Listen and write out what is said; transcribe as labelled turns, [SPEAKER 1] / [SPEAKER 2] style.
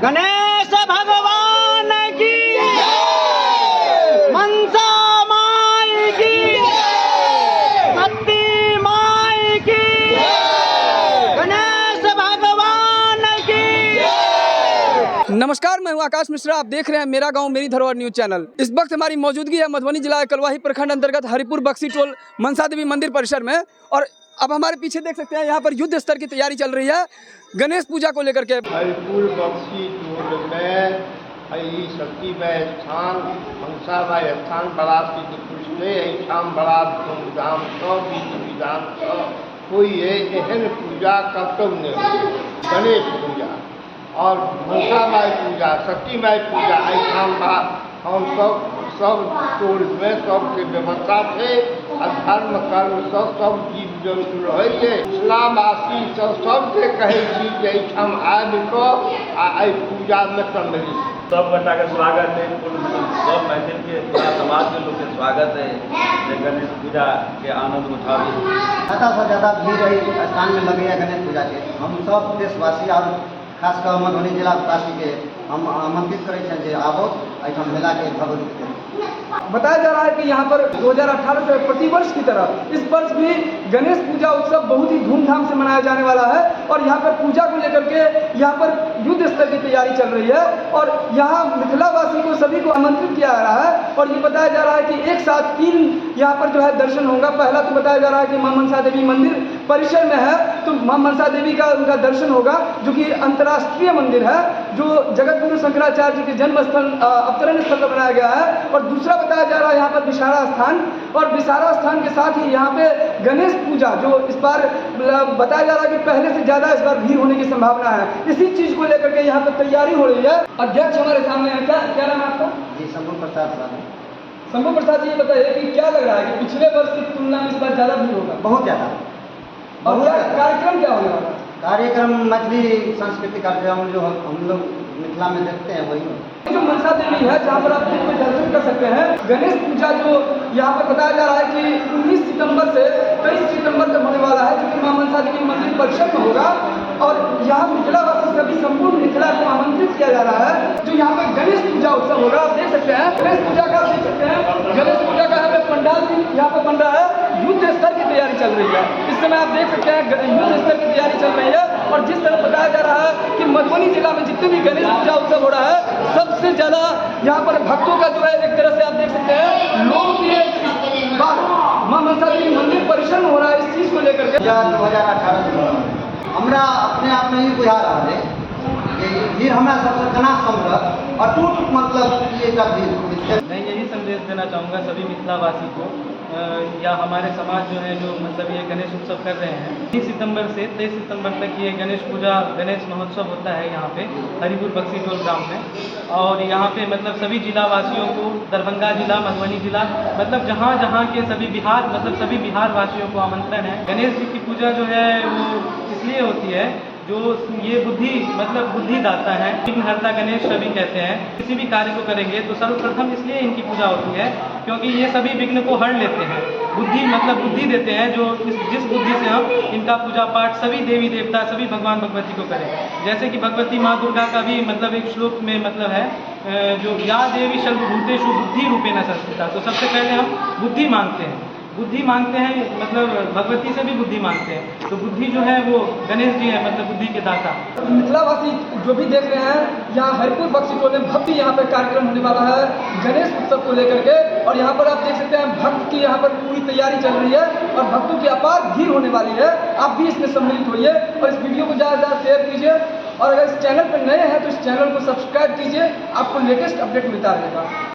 [SPEAKER 1] गणेश भगवान की मनसा माई की सती माई की गणेश भगवान की।
[SPEAKER 2] नमस्कार, मैं हूं आकाश मिश्रा। आप देख रहे हैं मेरा गांव मेरी धरोहर न्यूज चैनल। इस वक्त हमारी मौजूदगी है मधुबनी जिला कलवाही प्रखंड अंतर्गत हरिपुर बक्सी टोल मनसा देवी मंदिर परिसर में। और अब हमारे पीछे देख सकते हैं यहाँ पर युद्ध स्तर की तैयारी चल रही है गणेश पूजा को लेकर के।
[SPEAKER 3] हरिपुर बक्सी टोल में शक्तिमय स्थान मनसामय स्थान बड़ा सिद्ध पुरुष शाम बड़ा धूमधाम से विधि विधान से कोई एहन पूजा कर्तव्य नहीं। गणेश पूजा और मनसामय पूजा शक्तिमय पूजा शाम बड़ा हम सब टोल में सबके व्यवस्था है। धर्म कर्म सब जीव जंतु रहे इस्लामवासी सबके कहे हम आबि कऽ पूजा में सम्मिलित
[SPEAKER 4] सब बच्चा के स्वागत है। सब मैथिल के पूरा समाज के लोग के स्वागत है जे गणेश पूजा के आनंद उठाबी।
[SPEAKER 5] ज़्यादा से ज़्यादा भीड़ रही स्थान में लगे गणेश पूजा के। हम सब देशवासी और खासकर मधुबनी जिला वासी के हम आमंत्रित करें जे आबो एहिठाम मेला के भगवती।
[SPEAKER 2] बताया जा रहा है कि यहाँ पर 2018 से प्रतिवर्ष की तरह इस वर्ष भी गणेश पूजा उत्सव बहुत ही धूमधाम से मनाया जाने वाला है। और यहाँ पर पूजा को लेकर के यहाँ पर युद्ध स्तर की तैयारी चल रही है और यहाँ मिथिलावासी को सभी को आमंत्रित किया जा रहा है। और ये बताया जा रहा है कि एक साथ 3 यहाँ पर जो है दर्शन होगा। पहला तो बताया जा रहा है कि मां मनसा देवी मंदिर परिसर में है, तो मां मनसा देवी का उनका दर्शन होगा जो कि अंतर्राष्ट्रीय मंदिर है, जो जगत गुरु शंकराचार्य जी के जन्म स्थल अवतरण स्थल पर बनाया गया है। और दूसरा बताया जा रहा है यहाँ पर विशारा स्थान, और विशारा स्थान के साथ ही यहाँ पे गणेश पूजा जो इस बार बताया जा रहा है कि पहले से ज़्यादा इस बार भीड़ होने की संभावना है। इसी चीज़ को लेकर के यहाँ पर तैयारी हो रही है। अध्यक्ष हमारे सामने है, क्या नाम है आपका?
[SPEAKER 5] जी शंभू प्रसाद साहब।
[SPEAKER 2] शंभू प्रसाद जी, ये बताइए कि क्या लग रहा है कि पिछले वर्ष की तुलना में इस बार ज़्यादा भीड़ होगा?
[SPEAKER 5] बहुत ज़्यादा।
[SPEAKER 2] और क्या कार्यक्रम क्या होने वाला है?
[SPEAKER 5] कार्यक्रम मैथिली सांस्कृतिक कार्यक्रम जो हम लोग मिथिला में देखते हैं वही
[SPEAKER 2] जो मनसा देवी है जहाँ पर आप दर्शन कर सकते हैं। गणेश पूजा जो यहाँ पर बताया जा रहा है कि 19 सितंबर से 23 सितंबर तक होने वाला है, जो कि मां मनसा देवी मंदिर परिसर में होगा। और यहाँ मिथिलावासी सभी संपूर्ण मिथिला को आमंत्रित किया जा रहा है जो यहाँ पर गणेश पूजा उत्सव होगा। आप देख सकते हैं गणेश पूजा का, देख सकते हैं गणेश पूजा का यहाँ पे पंडाल भी यहाँ पर बन रहा है। युद्ध स्तर की तैयारी चल रही है इस समय। आप देख सकते हैं युद्ध स्तर की तैयारी चल रही है। और जिस तरह बताया जा रहा है कि मधुबनी जिला में जितने भी गणेश पूजा उत्सव हो रहा है, सबसे ज़्यादा यहाँ पर भक्तों का जो है एक तरह से आप देख सकते हैं लोगों की मां मनसा देवी मंदिर परिसर में हो रहा है। इस चीज़ को लेकर के
[SPEAKER 5] 2018 से हमरा अपने आप में ही बुझा रहा है कि भीड़ हमारा सबसे तना संग्रह अटूट मतलब ये का भीड़।
[SPEAKER 6] मैं यही संदेश देना चाहूँगा सभी मिथिलावासी को या हमारे समाज जो है जो मतलब ये गणेश उत्सव कर रहे हैं। 20 सितंबर से 23 सितंबर तक ये गणेश पूजा गणेश महोत्सव होता है यहाँ पे हरिपुर बक्सी टोल ग्राम में। और यहाँ पे मतलब सभी जिला वासियों को, दरभंगा जिला, मधुबनी जिला, मतलब जहाँ जहाँ के सभी बिहार, मतलब सभी बिहार वासियों को आमंत्रण है। गणेश जी की पूजा जो है वो इसलिए होती है जो ये बुद्धि मतलब बुद्धिदाता है, विघ्नहर्ता गणेश सभी कहते हैं। किसी भी कार्य को करेंगे तो सर्वप्रथम इसलिए इनकी पूजा होती है क्योंकि ये सभी विघ्न को हर लेते हैं। बुद्धि मतलब बुद्धि देते हैं जो जिस बुद्धि से हम इनका पूजा पाठ सभी देवी देवता, सभी भगवान भगवती को करें। जैसे कि भगवती माँ दुर्गा का भी मतलब एक श्लोक में मतलब है जो या देवी सर्वभूतेषु बुद्धि रूपेण संस्थिता। तो सबसे पहले हम बुद्धि मांगते हैं, बुद्धि मांगते हैं, मतलब भगवती से भी बुद्धि मांगते हैं। तो बुद्धि जो है वो गणेश जी है, मतलब बुद्धि के दाता।
[SPEAKER 2] मिथिलावासी जो भी देख रहे हैं यहाँ हरिपुर बक्सी टोल में भक्ति यहाँ पर कार्यक्रम होने वाला है गणेश उत्सव को लेकर के। और यहाँ पर आप देख सकते हैं भक्त की यहाँ पर पूरी तैयारी चल रही है और भक्तों की अपार भीड़ होने वाली है। आप भी इसमें सम्मिलित होइए और इस वीडियो को ज़्यादा से ज़्यादा शेयर कीजिए। और अगर इस चैनल पर नए हैं तो इस चैनल को सब्सक्राइब कीजिए, आपको लेटेस्ट अपडेट मिलता रहेगा।